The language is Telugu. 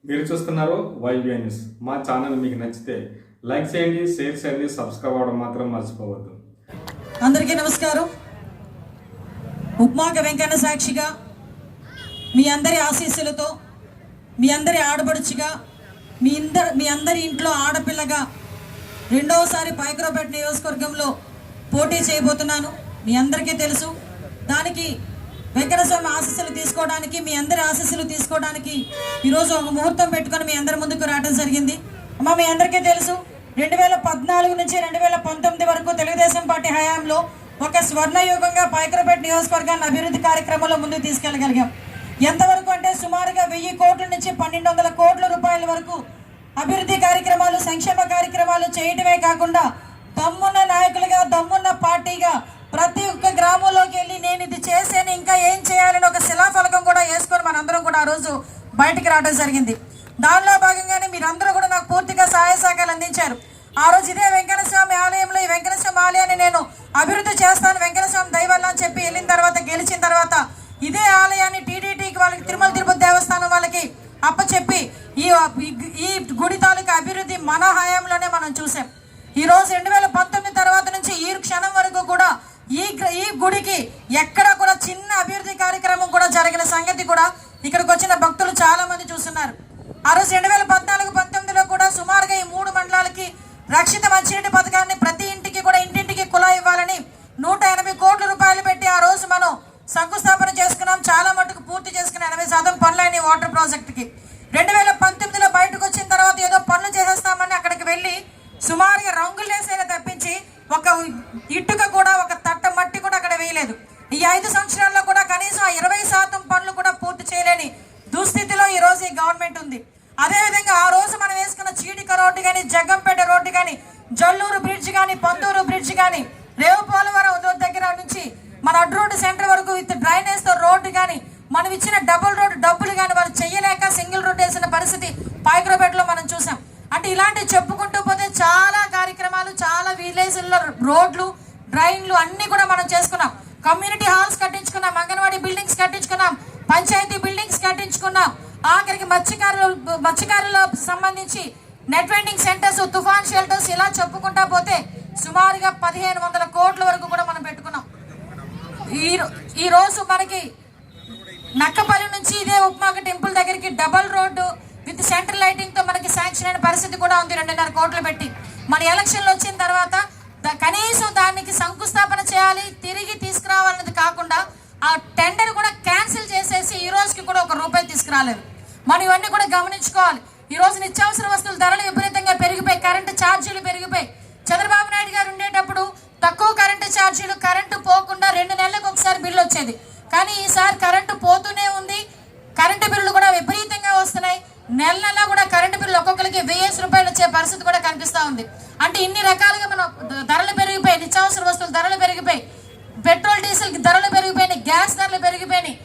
మీరు చూస్తున్నారు వైబీ న్యూస్. మా ఛానల్ మీకు నచ్చితే లైక్ చేయండి, షేర్ చేయండి, సబ్స్క్రైబ్ అవ్వడం మాత్రం మర్చిపోవద్దు. అందరికీ నమస్కారం. ఉప్మాక వెంకన్న సాక్షిగా మీ అందరి ఆశీస్సులతో, మీ అందరి ఆడపడుచుగా, మీ అందరి ఇంట్లో ఆడపిల్లగా రెండవసారి పైకరావుపేట నియోజకవర్గంలో పోటీ చేయబోతున్నాను. మీ అందరికీ తెలుసు. దానికి వెంకటస్వామి ఆశీస్సులు తీసుకోవడానికి, మీ అందరి ఆశీస్సులు తీసుకోవడానికి ఈరోజు ఒక ముహూర్తం పెట్టుకొని మీ అందరి ముందుకు రావడం జరిగింది. అమ్మ, మీ అందరికీ తెలుసు 2014 నుంచి 2019 వరకు తెలుగుదేశం పార్టీ హయాంలో ఒక స్వర్ణయుగంగా పైకరావుపేట నియోజకవర్గాన్ని అభివృద్ధి కార్యక్రమంలో ముందుకు తీసుకెళ్లగలిగాం. ఎంతవరకు అంటే సుమారుగా 1000 కోట్ల నుంచి 1200 కోట్ల రూపాయల వరకు అభివృద్ధి కార్యక్రమాలు, సంక్షేమ కార్యక్రమాలు చేయడమే కాకుండా దమ్మున్న నాయకులుగా, దమ్మున్న పార్టీగా ప్రతి ఒక్క గ్రామంలోకి వెళ్ళి నేను ఇది చేశాను, ఇంకా ఏం చేయాలని ఒక శిలాఫలకం కూడా వేసుకొని మనందరం కూడా ఆ రోజు బయటికి రావడం జరిగింది. దానిలో భాగంగానే మీరందరూ కూడా నాకు పూర్తిగా సహాయ సహకారాలు అందించారు. ఆ రోజు ఇదే వెంకటస్వామి ఆలయంలో ఈ వెంకటస్వామి ఆలయాన్ని నేను అభివృద్ధి చేస్తాను, వెంకటస్వామి దయవల్ల అని చెప్పి వెళ్ళిన తర్వాత, గెలిచిన తర్వాత ఇదే ఆలయాన్ని టీటీడీకి, వాళ్ళకి తిరుమల తిరుపతి దేవస్థానం వాళ్ళకి అప్పచెప్పి ఈ గుడి తాలూకా అభివృద్ధి మన హయాంలోనే మనం చూసాం. ఈ రోజు 2019 తర్వాత నుంచి ఈ క్షణం వరకు కూడా ఈ గుడికి ఎక్కడ కూడా చిన్న అభివృద్ధి కార్యక్రమం కూడా జరిగిన సంగతి కూడా ఇక్కడికి వచ్చిన భక్తులు చాలా మంది చూస్తున్నారు. ఆ రోజు 2014-19లో కూడా సుమారుగా ఈ 3 మండలాలకి రక్షిత మంచినీటి పథకాన్ని ప్రతి ఇంటికి కూడా ఇంటింటికి కుళాయి ఇవ్వాలని 180 కోట్ల రూపాయలు పెట్టి ఆ రోజు మనం శంకుస్థాపన చేసుకున్నాం. చాలా మటుకు పూర్తి చేసుకున్న 80% పనులైన వాటర్ ప్రాజెక్టుకి 2019లో బయటకు వచ్చిన తర్వాత ఏదో పనులు చేసేస్తామని అక్కడికి వెళ్ళి సుమారుగా రంగులు వేసేలా తప్పించి ఒక ఇటుక కూడా, ఒక తట్ట మట్టి కూడా అక్కడ వేయలేదు. ఈ 5 సంవత్సరాల్లో కూడా కనీసం 20% పనులు కూడా పూర్తి చేయలేని దుస్థితిలో ఈ రోజు ఈ గవర్నమెంట్ ఉంది. అదేవిధంగా ఆ రోజు మనం వేసుకున్న చీడిక రోడ్డు కానీ, జగ్గంపేట రోడ్డు కానీ, జల్లూరు బ్రిడ్జ్ కానీ, పొందూరు బ్రిడ్జ్ కానీ, రేవుపోలవరం దగ్గర నుంచి మన అడ్డు రోడ్డు సెంటర్ వరకు విత్ డ్రైనేజ్తో రోడ్డు కానీ, మనం ఇచ్చిన డబుల్ రోడ్డు డబ్బులు కానీ వాళ్ళు చేయలేక సింగిల్ రోడ్డు వేసిన పరిస్థితి పైకరావుపేటలో మనం చూసాం. అంటే ఇలాంటివి చెప్పుకుంటూ పోతే చాలా కార్యక్రమాలు, చాలా విలేజ్ల్లో రోడ్లు, డ్రైన్లు అన్నీ కూడా మనం చేసుకున్నాం. కమ్యూనిటీ హాల్స్ కట్టించుకున్నాం, అంగన్వాడీ బిల్డింగ్స్ కట్టించుకున్నాం, పంచాయతీ బిల్డింగ్స్ కట్టించుకున్నాం. ఆఖరికి మత్స్యకారులకు సంబంధించి నెట్ వెండింగ్ సెంటర్స్, తుఫాన్ షెల్టర్స్, ఇలా చెప్పుకుంటా పోతే సుమారుగా 1500 కోట్ల వరకు కూడా మనం పెట్టుకున్నాం. ఈ రోజు మనకి నక్కపల్లి నుంచి ఇదే ఉప్మాక టెంపుల్ దగ్గరికి double road with central lighting తో మనకి శాంక్షన్ అయిన పరిస్థితి కూడా ఉంది. 2.5 కోట్లు పెట్టి మన ఎలక్షన్లు వచ్చిన తర్వాత కనీసం దానికి శంకుస్థాపన చేయాలి, తిరిగి తీసుకురావాలన్నది కాకుండా ఆ టెండర్ కూడా క్యాన్సిల్ చేసేసి ఈ రోజుకి కూడా 1 రూపాయి తీసుకురాలేదు. మనం ఇవన్నీ కూడా గమనించుకోవాలి. ఈ రోజు నిత్యావసర వస్తువుల ధరలు విపరీతంగా పెరిగిపోయి, కరెంటు ఛార్జీలు పెరిగిపోయి. చంద్రబాబు నాయుడు గారు ఉండేటప్పుడు తక్కువ కరెంటు ఛార్జీలు, కరెంటు పోకుండా 2 నెలలకు ఒకసారి బిల్లు వచ్చేది. కానీ ఈసారి కరెంటు పోతూనే ఉంది, కరెంటు బిల్లులు కూడా విపరీతంగా వస్తున్నాయి. నెల కూడా కరెంటు బిల్లు ఒక్కొక్కరికి 1000 రూపాయలు వచ్చే పరిస్థితి కూడా కనిపిస్తూ ఉంది. అంటే ఇన్ని రకాలుగా మనం ధరలు పెరిగిపోయి, నిత్యావసర వస్తువుల ధరలు పెరిగిపోయి, పెట్రోల్ డీజిల్ ధరలు పెరిగిపోయినాయి, గ్యాస్ ధరలు పెరిగిపోయినాయి.